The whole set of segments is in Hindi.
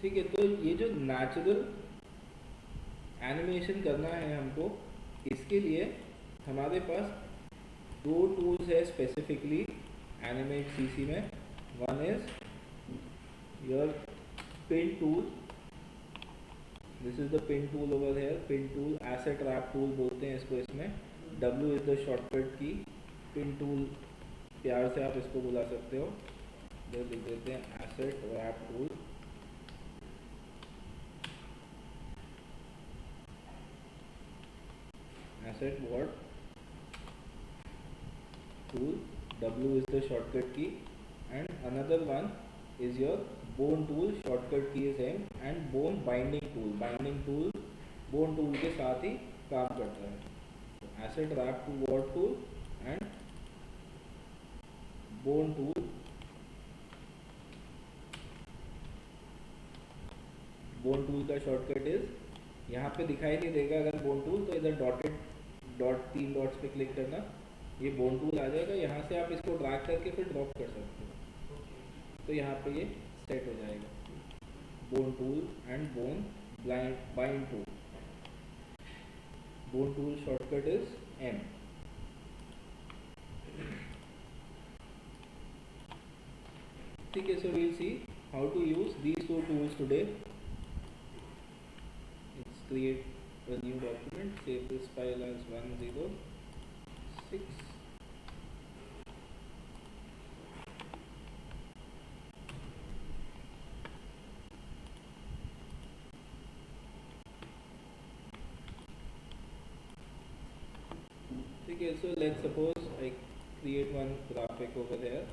ठीक है, तो ये जो नेचुरल एनिमेशन करना है हमको, इसके लिए हमारे पास दो टूल्स है स्पेसिफिकली एनिमेट सीसी में. One is your pin tool. This is the pin tool over here. Pin tool, asset warp tool बोलते हैं इसको. इसमें W is the shortcut key. Pin tool प्यार से आप इसको बुला सकते हो. इधर लिख देते हैं asset warp tool. Asset warp tool. W is the shortcut key, and another one is your bone tool. Shortcut key is M, and bone binding tool. Binding tool bone tool के साथ ही काम करता है. Asset wrap to word tool and bone tool. bone tool का शॉर्टकट इज, यहाँ पे दिखाई नहीं देगा अगर bone tool, तो इधर डॉटेड डॉट 3 डॉट्स पे क्लिक करना, ये बोन टूल आ जाएगा. यहाँ से आप इसको ड्रैग करके फिर ड्रॉप कर सकते हो, तो यहाँ पे ये सेट हो जाएगा. Bone tool and bone bind tool. Bone tool shortcut is M. ठीक है, so we'll see how to use these two tools today. Let's create a new document. Save this file as 106. Okay, so let's suppose I create one graphic over there.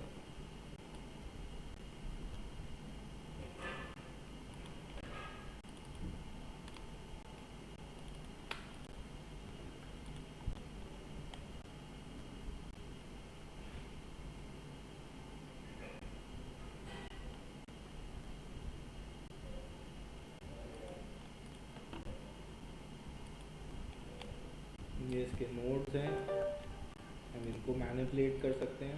ये इसके नोड्स हैं, हम इनको मैनिपुलेट कर सकते हैं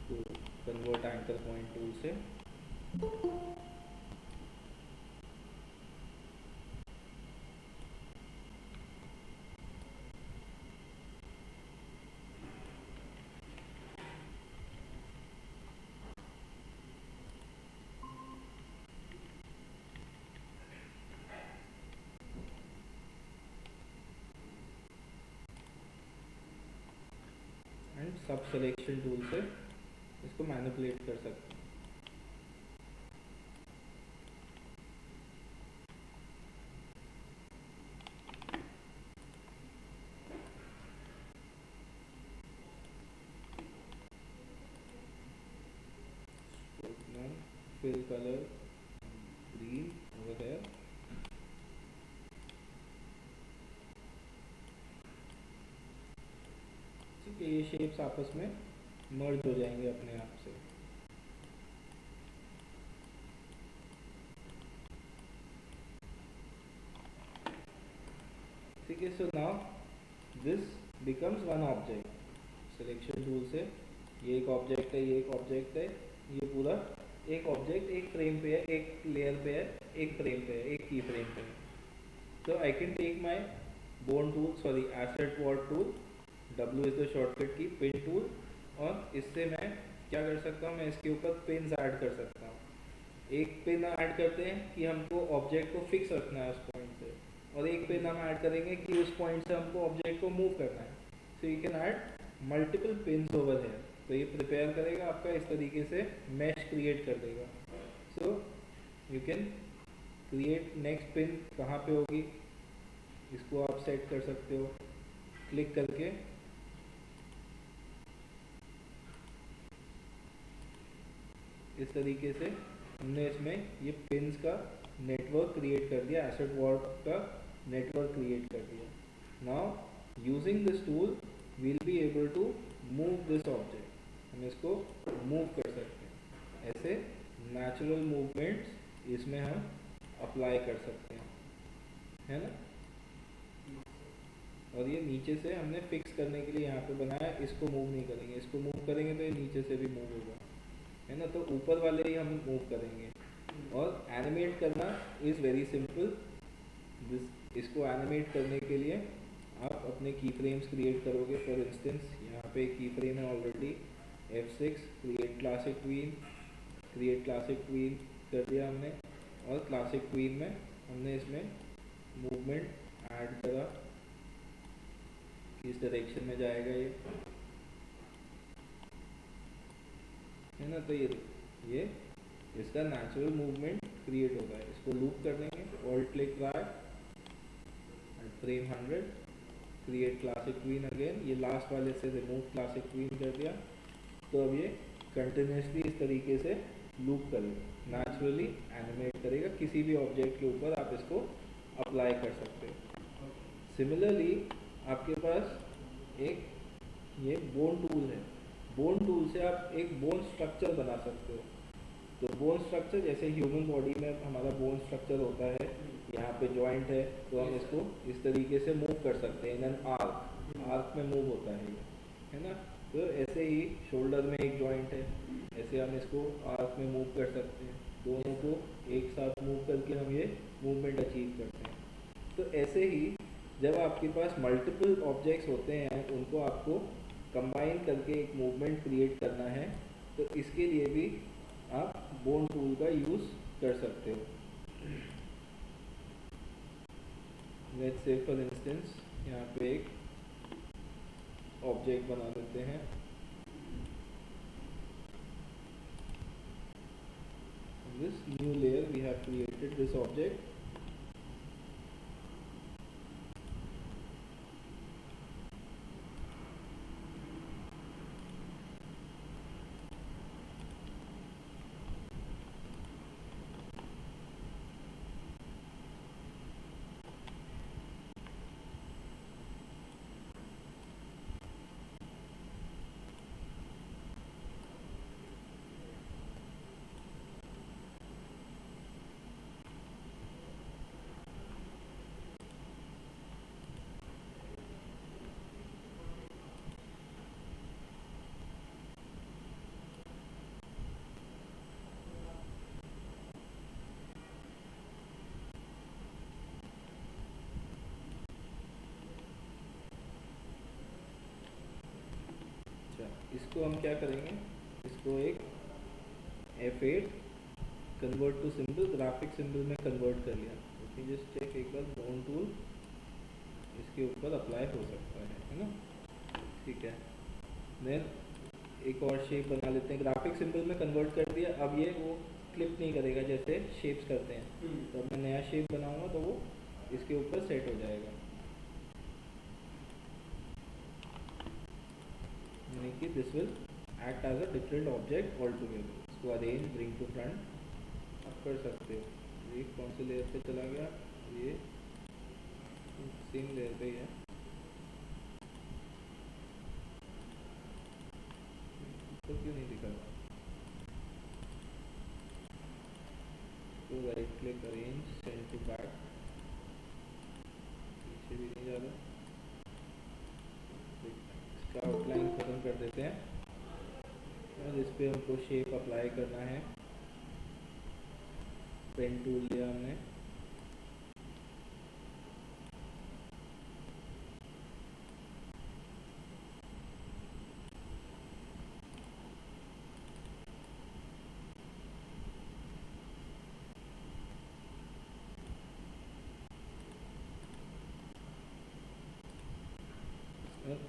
तो कन्वर्ट एंकर पॉइंट टूल से. एंड सब सिलेक्शन टूल से इसको मैनिपुलेट कर सकते हैं. fill color green over there. ठीक है, ये शेप्स आपस में मर्ज हो जाएंगे अपने आप से. ठीक है, so now this becomes one object. Selection tool से ये एक ऑब्जेक्ट है, ये एक ऑब्जेक्ट है, ये पूरा एक ऑब्जेक्ट एक फ्रेम पे है, एक लेयर पे है, एक फ्रेम पे है, एक की फ्रेम पे है. तो I can take my bone tool, sorry asset warp tool. W is the shortcut key. Pin tool, और इससे मैं क्या कर सकता हूँ, मैं इसके ऊपर पिन्स ऐड कर सकता हूँ. एक पिन ऐड करते हैं कि हमको ऑब्जेक्ट को फिक्स रखना है उस पॉइंट से, और एक पिन हम ऐड करेंगे कि उस पॉइंट से हमको ऑब्जेक्ट को मूव करना है. So you can add multiple pins over है. तो ये प्रिपेयर करेगा आपका इस तरीके से मैश क्रिएट कर देगा. So you can create next pin कहाँ पे होगी, इसको आप सेट कर सकते हो क्लिक करके. इस तरीके से हमने इसमें ये पिन्स का नेटवर्क क्रिएट कर दिया, एसेट वर्ड का नेटवर्क क्रिएट कर दिया. Now using this tool we'll be able to move this object. हम इसको मूव कर सकते हैं. ऐसे नेचुरल मूवमेंट्स इसमें हम अप्लाई कर सकते हैं, है ना. और ये नीचे से हमने फिक्स करने के लिए यहाँ पे बनाया. इसको मूव नहीं करेंगे, इसको मूव करेंगे तो ये नीचे से भी मूव होगा, है ना. तो ऊपर वाले ही हम मूव करेंगे. और एनिमेट करना इज़ वेरी सिंपल। इसको एनिमेट करने के लिए आप अपने की फ्रेम्स क्रिएट करोगे। फॉर इंस्टेंस यहाँ पे की फ्रेम है already, F6 create classic queen, create classic queen कर दिया हमने। और क्लासिक क्वीन में हमने इसमें मूवमेंट ऐड करा, किस डायरेक्शन में जाएगा ये, है ना। तो ये इसका नेचुरल मूवमेंट क्रिएट होता है। इसको लूप कर देंगे, alt click drag and frame 100, create classic queen again. ये लास्ट वाले से रिमूव क्लासिक क्वीन कर दिया। तो अब ये कंटिन्यूसली इस तरीके से लूप करेगा, नेचुरली एनिमेट करेगा। किसी भी ऑब्जेक्ट के ऊपर आप इसको अप्लाई कर सकते हो। सिमिलरली आपके पास एक ये बोन टूल है। बोन टूल से आप एक बोन स्ट्रक्चर बना सकते हो। तो बोन स्ट्रक्चर जैसे ह्यूमन बॉडी में हमारा बोन स्ट्रक्चर होता है, यहाँ पे जॉइंट है, तो हम इसको इस तरीके से मूव कर सकते हैं। इन एन आर्क, आर्क में मूव होता है ये, है ना। तो ऐसे ही शोल्डर में एक जॉइंट है, ऐसे हम इसको आर्क में मूव कर सकते हैं। दोनों को एक साथ मूव करके हम ये मूवमेंट अचीव करते हैं। तो ऐसे ही जब आपके पास मल्टीपल ऑब्जेक्ट्स होते हैं, उनको आपको कंबाइन करके एक मूवमेंट क्रिएट करना है, तो इसके लिए भी आप बोन टूल का यूज़ कर सकते हो। लेट्स से फॉर इंस्टेंस यहाँ पे एक ऑब्जेक्ट बना देते हैं। This new layer we have created this object. इसको हम क्या करेंगे, इसको एक F8 convert to symbol, graphic symbol में कन्वर्ट कर लिया। ओके, जस्ट चेक एक बार, बोन टूल इसके ऊपर अप्लाई हो सकता है ना। ठीक है, देन एक और शेप बना लेते हैं। ग्राफिक सिंबल में कन्वर्ट कर दिया। अब ये वो क्लिप नहीं करेगा जैसे शेप्स करते हैं। तो अब मैं नया शेप बनाऊंगा तो वो इसके ऊपर सेट हो जाएगा, यानी कि this will act as a different object all together. इसको अरेंज, ब्रिंग टू फ्रंट आप कर सकते हो। ये कौन से लेयर पे चला गया, ये सेम लेयर पे ही है। तो क्यों नहीं दिखा रहा, तो right click, arrange, send to back, पीछे भी नहीं जा रहा। इसका आउटलाइन खत्म कर देते हैं और इस पर हमको शेप अप्लाई करना है। पेन टूल लिया हमने,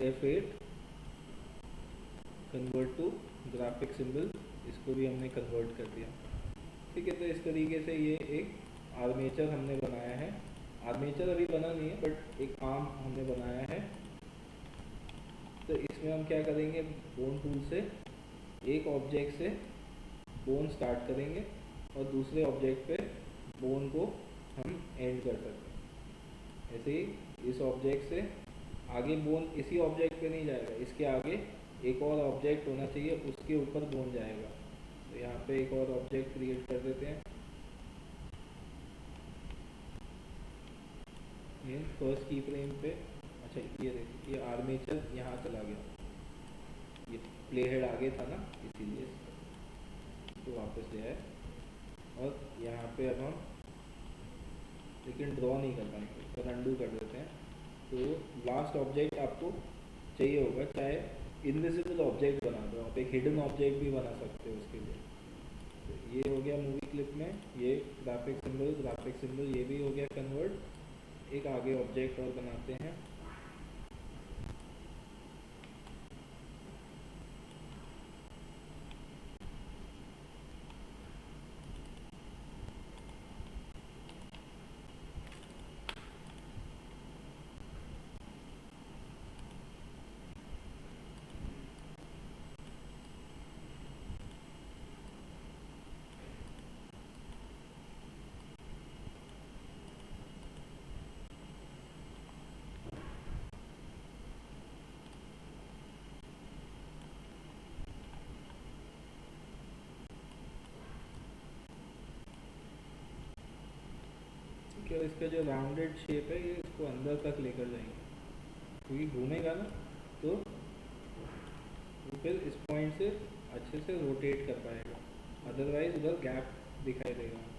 F8 convert to graphic symbol, इसको भी हमने कन्वर्ट कर दिया। ठीक है, तो इस तरीके से ये एक आर्मेचर हमने बनाया है। आर्मेचर अभी बना नहीं है, बट एक आर्म हमने बनाया है। तो इसमें हम क्या करेंगे, बोन टूल से एक ऑब्जेक्ट से बोन स्टार्ट करेंगे और दूसरे ऑब्जेक्ट पे बोन को हम एंड कर सकते हैं। ऐसे ही इस ऑब्जेक्ट से आगे बोन इसी ऑब्जेक्ट पे नहीं जाएगा, इसके आगे एक और ऑब्जेक्ट होना चाहिए, उसके ऊपर बोन जाएगा। तो यहाँ पे एक और ऑब्जेक्ट क्रिएट कर देते हैं। ये फर्स्ट की फ्रेम पे, अच्छा ये देखिए, ये आर्मेचर यहाँ चला गया, ये प्ले हेड आगे था ना, इसीलिए तो वापस ले आए। और यहाँ पे अब हम लेकिन ड्रॉ नहीं कर पाएंगे, तो अनडू कर देते हैं। तो लास्ट ऑब्जेक्ट आपको चाहिए होगा, चाहे इनविजिबल ऑब्जेक्ट बना दो आप, एक हिडन ऑब्जेक्ट भी बना सकते हो उसके लिए। तो ये हो गया मूवी क्लिप में, ये ग्राफिक सिंबल ये भी हो गया कन्वर्ट। एक आगे ऑब्जेक्ट और बनाते हैं। ठीक है, इसका जो राउंडेड शेप है ये इसको अंदर तक लेकर जाएंगे, क्योंकि घूमेगा ना, तो वो फिर इस पॉइंट से अच्छे से रोटेट कर पाएगा, अदरवाइज उधर गैप दिखाई देगा।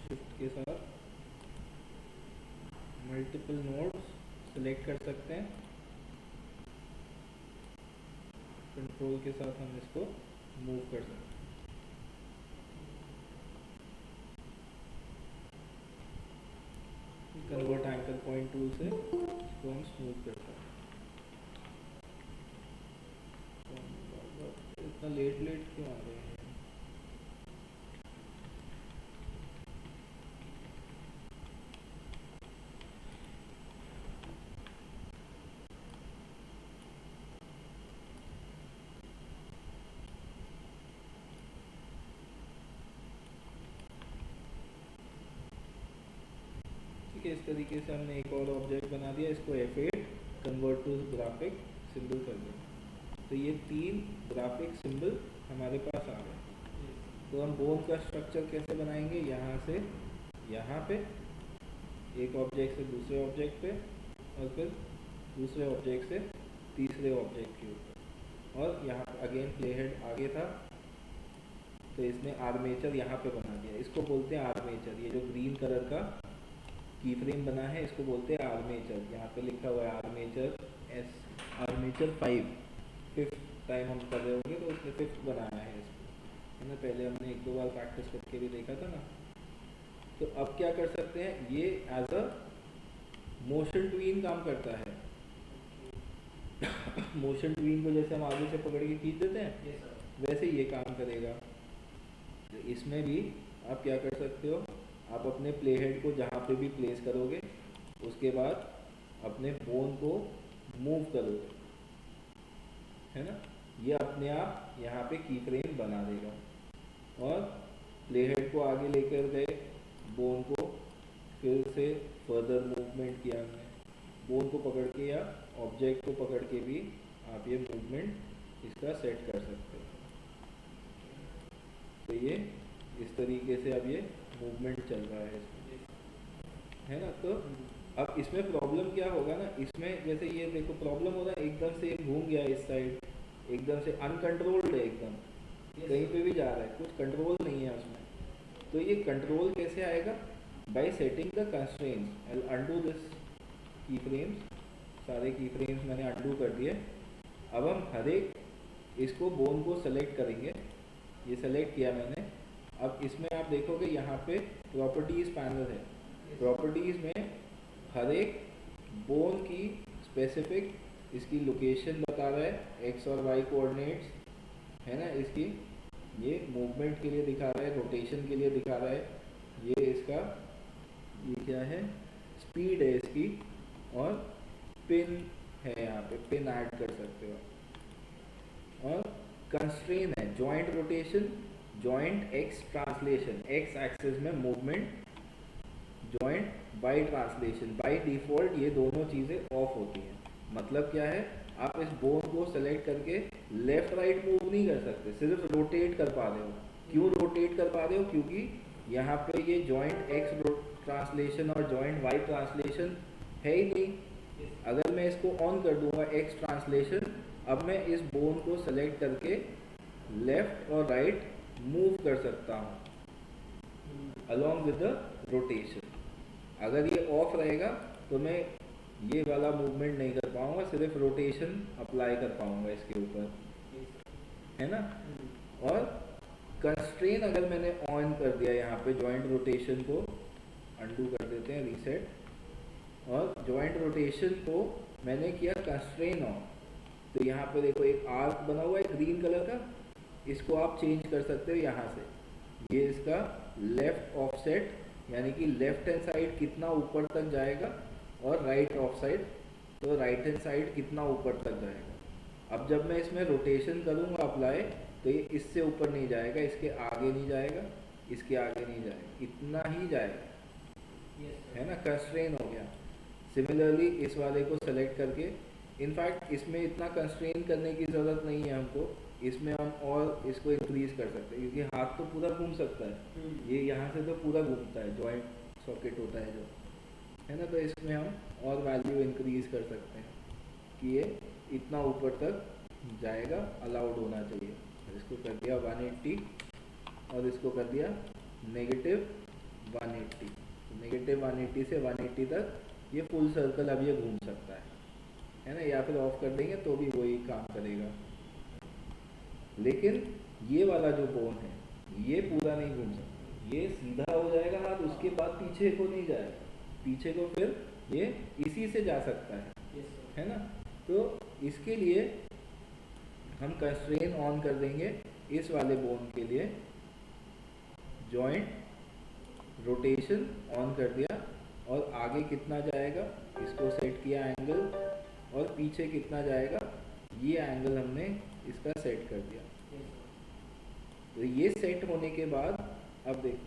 शिफ्ट के साथ मल्टीपल नोड्स सेलेक्ट कर सकते हैं, कंट्रोल के साथ हम इसको मूव कर सकते हैं। कन्वर्ट एंकर पॉइंट टूल से इसको हम स्मूथ कर सकते हैं। इतना लेट लेट क्यों आ रहे हैं? ठीक है, इस तरीके से हमने एक और ऑब्जेक्ट बना दिया, इसको F8 convert to graphic symbol कर दिया। तो ये 3 ग्राफिक सिंबल हमारे पास आ गए। तो हम बोन का स्ट्रक्चर कैसे बनाएंगे, यहाँ से यहाँ पे एक ऑब्जेक्ट से दूसरे ऑब्जेक्ट पे, और फिर दूसरे ऑब्जेक्ट से तीसरे ऑब्जेक्ट के ऊपर, और यहाँ अगेन प्ले हेड आगे था, तो इसने आर्मेचर यहाँ पे बना दिया, इसको बोलते हैं आर्मेचर। ये जो ग्रीन कलर का की फ्रेम बना है इसको बोलते हैं आर्मेचर। यहाँ पे लिखा हुआ है आर्मेचर आर्मेचर 5, 5th टाइम हम कर रहे होंगे, तो उसने 5th बनाया है इसको, है ना। पहले हमने 1-2 बार प्रैक्टिस करके भी देखा था ना। तो अब क्या कर सकते हैं, ये एज अ मोशन ट्वीन काम करता है। मोशन ट्वीन को जैसे हम आगे से पकड़ के खींच देते हैं, वैसे ये काम करेगा। तो इसमें भी आप क्या कर सकते हो, आप अपने प्ले हेड को जहाँ पे भी प्लेस करोगे, उसके बाद अपने बोन को मूव करोगे, है ना, ये अपने आप यहाँ पे की फ्रेम बना देगा। और प्ले हेड को आगे लेकर गए, बोन को फिर से फर्दर मूवमेंट किया हमने, बोन को पकड़ के या ऑब्जेक्ट को पकड़ के भी आप ये मूवमेंट इसका सेट कर सकते हो। तो ये इस तरीके से अब ये मूवमेंट चल रहा है इसमें, है ना। तो अब इसमें प्रॉब्लम क्या होगा ना, इसमें जैसे ये देखो प्रॉब्लम हो रहा है, एकदम से घूम गया इस साइड, एकदम से अनकंट्रोल्ड है, एकदम कहीं पे भी जा रहा है, कुछ कंट्रोल नहीं है उसमें। तो ये कंट्रोल कैसे आएगा, bye setting the constraints. I will undo this की फ्रेम्स, सारे की फ्रेम्स मैंने अनडू कर दिए। अब हम हर एक इसको बोन को सेलेक्ट करेंगे, ये सेलेक्ट किया मैंने। अब इसमें आप देखोगे यहाँ पे प्रॉपर्टीज़ पैनल है, प्रॉपर्टीज़ में हर एक बोन की स्पेसिफिक इसकी लोकेशन बता रहा है, एक्स और वाई कोऑर्डिनेट्स है ना इसकी, ये मूवमेंट के लिए दिखा रहा है, रोटेशन के लिए दिखा रहा है, ये इसका ये क्या है, स्पीड है इसकी, और पिन है, यहाँ पे पिन ऐड कर सकते हो। और कंस्ट्रेन है joint rotation, joint X translation, X axis में movement, joint Y translation. By default ये दोनों चीज़ें ऑफ होती हैं। मतलब क्या है, आप इस बोन को सेलेक्ट करके लेफ़्ट राइट मूव नहीं कर सकते, सिर्फ रोटेट कर पा रहे हो। क्यों रोटेट कर पा रहे हो? क्योंकि यहाँ पे ये जॉइंट एक्स ट्रांसलेशन और जॉइंट वाई ट्रांसलेशन है ही नहीं। अगर मैं इसको ऑन कर दूंगा एक्स ट्रांसलेशन, अब मैं इस बोन को सेलेक्ट करके लेफ़्ट और राइट मूव कर सकता हूँ अलॉन्ग विद द रोटेशन। अगर ये ऑफ रहेगा तो मैं ये वाला मूवमेंट नहीं कर पाऊंगा, सिर्फ रोटेशन अप्लाई कर पाऊंगा इसके ऊपर, है ना। और कंस्ट्रेन अगर मैंने ऑन कर दिया, यहाँ पे जॉइंट रोटेशन को अनडू कर देते हैं, रीसेट, और जॉइंट रोटेशन को मैंने किया कंस्ट्रेन ऑन, तो यहाँ पे देखो एक आर्क बना हुआ है ग्रीन कलर का, इसको आप चेंज कर सकते हो यहाँ से। ये इसका लेफ्ट ऑफसेट, यानी कि लेफ्ट हैंड साइड कितना ऊपर तक जाएगा, और राइट ऑफ साइड, तो राइट हैंड साइड कितना ऊपर तक जाएगा। अब जब मैं इसमें रोटेशन करूँगा अप्लाई, तो ये इससे ऊपर नहीं जाएगा, इसके आगे नहीं जाएगा, इसके आगे नहीं जाएगा, इतना ही जाएगा, है ना, कंस्ट्रेन हो गया। सिमिलरली इस वाले को सेलेक्ट करके, इनफैक्ट इसमें इतना कंस्ट्रेन करने की ज़रूरत नहीं है हमको, इसमें हम और इसको इंक्रीज कर सकते हैं, क्योंकि हाथ तो पूरा घूम सकता है, ये यहाँ से तो पूरा घूमता है, जॉइंट सॉकेट होता है जो, है ना। तो इसमें हम और वैल्यू इंक्रीज कर सकते हैं कि ये इतना ऊपर तक जाएगा, अलाउड होना चाहिए। इसको कर दिया 180 और इसको कर दिया नेगेटिव 180, नेगेटिव 180 से 180 तक ये फुल सर्कल अब ये घूम सकता है ना। या फिर ऑफ कर देंगे तो भी वही काम करेगा। लेकिन ये वाला जो बोन है ये पूरा नहीं घूम सकता, ये सीधा हो जाएगा हाथ, उसके बाद पीछे को नहीं जाएगा, पीछे को फिर ये इसी से जा सकता है ना। तो इसके लिए हम कंस्ट्रेन ऑन कर देंगे इस वाले बोन के लिए, जॉइंट रोटेशन ऑन कर दिया, और आगे कितना जाएगा इसको सेट किया एंगल, और पीछे कितना जाएगा ये एंगल हमने इसका सेट कर दिया। तो ये सेट होने के बाद अब देख,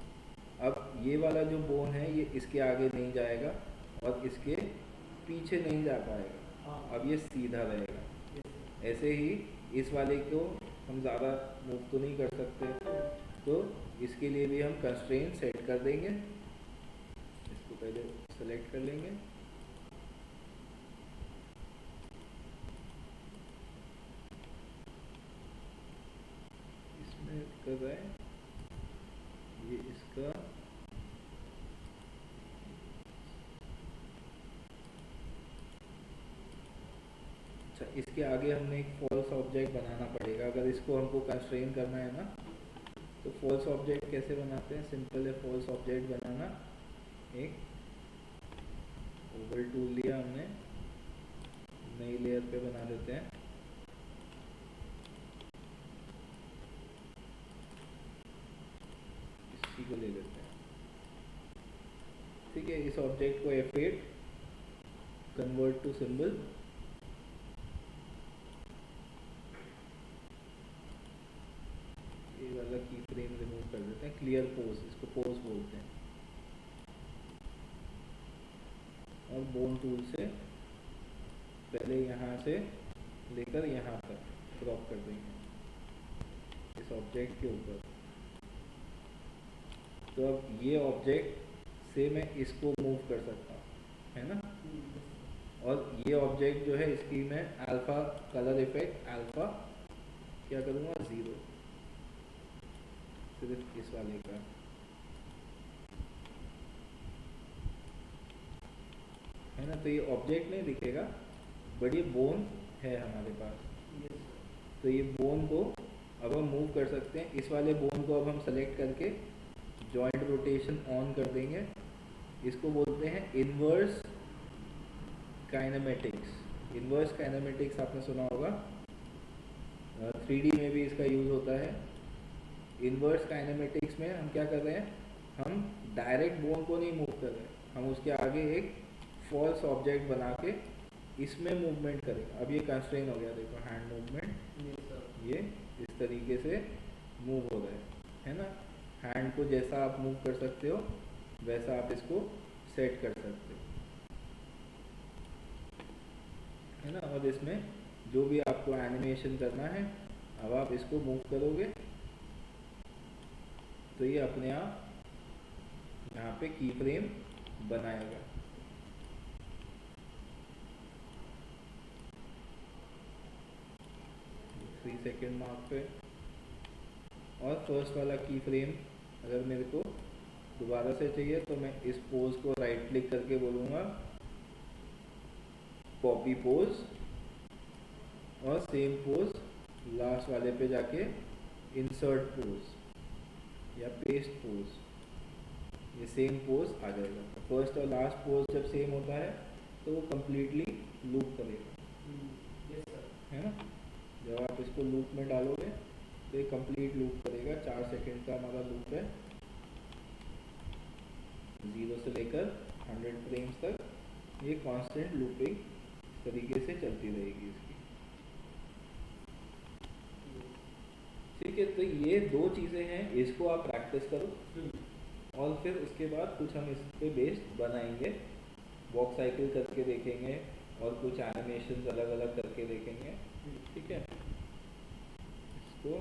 अब ये वाला जो बोन है ये इसके आगे नहीं जाएगा और इसके पीछे नहीं जा पाएगा, अब ये सीधा रहेगा। ऐसे ही इस वाले को हम ज़्यादा मूव तो नहीं कर सकते, तो इसके लिए भी हम कंस्ट्रेंट सेट कर देंगे। इसको पहले सेलेक्ट कर लेंगे, इसमें कर रहा है ये इसका, अच्छा इसके आगे हमने एक फॉल्स ऑब्जेक्ट बनाना पड़ेगा। अगर इसको हमको कंस्ट्रेन करना है ना, तो फॉल्स ऑब्जेक्ट कैसे बनाते हैं, सिंपल है फॉल्स ऑब्जेक्ट बनाना। एक ओवल टूल लिया हमने, नई लेयर पे बना देते हैं, इसी को ले लेते हैं, ठीक है। इस ऑब्जेक्ट को F8 कन्वर्ट टू सिंबल, ये वाला की फ्रेम रिमूव कर देते हैं, क्लियर पोज, इसको पोज बोलते हैं। और बोन टूल से पहले यहाँ से लेकर यहाँ तक ड्रॉप कर देंगे इस ऑब्जेक्ट के ऊपर। तो अब ये ऑब्जेक्ट से मैं इसको मूव कर सकता हूँ, है ना। और ये ऑब्जेक्ट जो है इसकी मैं अल्फ़ा कलर इफेक्ट अल्फ़ा क्या करूँगा 0, सिर्फ इस वाले का, है है ना। तो ये ऑब्जेक्ट नहीं दिखेगा, बट ये बोन है हमारे पास। तो ये बोन को अब हम मूव कर सकते हैं। इस वाले बोन को अब हम सेलेक्ट करके जॉइंट रोटेशन ऑन कर देंगे। इसको बोलते हैं इन्वर्स काइनेमेटिक्स। इन्वर्स काइनेमेटिक्स आपने सुना होगा, 3D में भी इसका यूज़ होता है। इन्वर्स काइनेमेटिक्स में हम क्या कर रहे हैं, हम डायरेक्ट बोन को नहीं मूव कर रहे हैं, हम उसके आगे एक फॉल्स ऑब्जेक्ट बना के इसमें मूवमेंट करेंगे। अब ये कंस्ट्रेन हो गया, देखो हैंड मूवमेंट ये इस तरीके से मूव हो रहा है ना। हैंड को जैसा आप मूव कर सकते हो वैसा आप इसको सेट कर सकते हो, है ना। और इसमें जो भी आपको एनिमेशन करना है, अब आप इसको मूव करोगे तो ये अपने आप यहाँ पे की फ्रेम बनाएगा। थ्री सेकेंड मार्क पे। और फर्स्ट वाला की फ्रेम अगर मेरे को दोबारा से चाहिए तो मैं इस पोज को राइट क्लिक करके बोलूँगा कॉपी पोज, और सेम पोज लास्ट वाले पे जाके इंसर्ट पोज या पेस्ट पोज, ये सेम पोज आ जाएगा। फर्स्ट और लास्ट पोज जब सेम होता है तो वो कम्प्लीटली लूप करेगा, है ना। जब आप इसको लूप में डालोगे तो ये कंप्लीट लूप करेगा। 4 सेकंड का हमारा लूप है, 0 से लेकर 100 फ्रेम्स तक ये कांस्टेंट लूपिंग इस तरीके से चलती रहेगी इसकी। ठीक है, तो ये दो चीज़ें हैं, इसको आप प्रैक्टिस करो और फिर उसके बाद कुछ हम इस पे बेस्ड बनाएंगे। वॉक साइकिल करके देखेंगे और कुछ एनिमेशन अलग अलग करके देखेंगे। ठीक है, इसको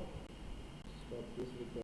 स्टॉप दिस।